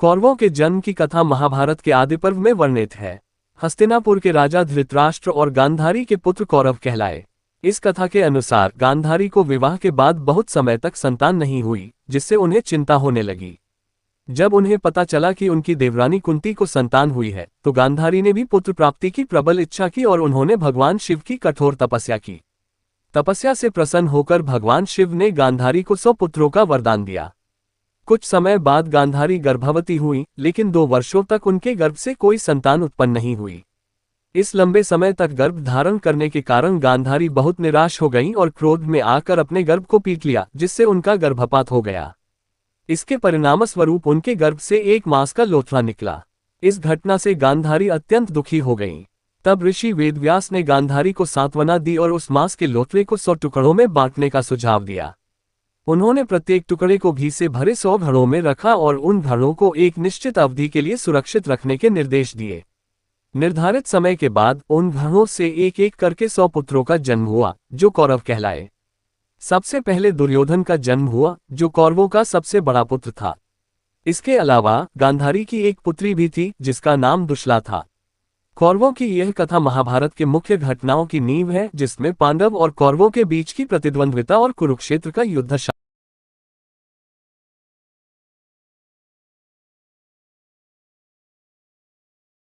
कौरवों के जन्म की कथा महाभारत के आदि पर्व में वर्णित है। हस्तिनापुर के राजा धृतराष्ट्र और गांधारी के पुत्र कौरव कहलाए। इस कथा के अनुसार गांधारी को विवाह के बाद बहुत समय तक संतान नहीं हुई, जिससे उन्हें चिंता होने लगी। जब उन्हें पता चला कि उनकी देवरानी कुंती को संतान हुई है, तो गांधारी ने भी पुत्र प्राप्ति की प्रबल इच्छा की और उन्होंने भगवान शिव की कठोर तपस्या की। तपस्या से प्रसन्न होकर भगवान शिव ने गांधारी को 100 पुत्रों का वरदान दिया। कुछ समय बाद गांधारी गर्भवती हुई, लेकिन 2 वर्षों तक उनके गर्भ से कोई संतान उत्पन्न नहीं हुई। इस लंबे समय तक गर्भ धारण करने के कारण गांधारी बहुत निराश हो गईं और क्रोध में आकर अपने गर्भ को पीट लिया, जिससे उनका गर्भपात हो गया। इसके परिणामस्वरूप उनके गर्भ से 1 मास का लोथड़ा निकला। इस घटना से गांधारी अत्यंत दुखी हो गईं। तब ऋषि वेदव्यास ने गांधारी को सांत्वना दी और उस मांस के लोथड़े को 100 टुकड़ों में बांटने का सुझाव दिया। उन्होंने प्रत्येक टुकड़े को घी से भरे 100 घड़ों में रखा और उन घड़ों को एक निश्चित अवधि के लिए सुरक्षित रखने के निर्देश दिए। निर्धारित समय के बाद उन घड़ों से एक एक करके 100 पुत्रों का जन्म हुआ, जो कौरव कहलाए। सबसे पहले दुर्योधन का जन्म हुआ, जो कौरवों का सबसे बड़ा पुत्र था। इसके अलावा गांधारी की एक पुत्री भी थी, जिसका नाम दुश्ला था। कौरवों की यह कथा महाभारत के मुख्य घटनाओं की नींव है, जिसमें पांडव और कौरवों के बीच की प्रतिद्वंद्विता और कुरुक्षेत्र का युद्ध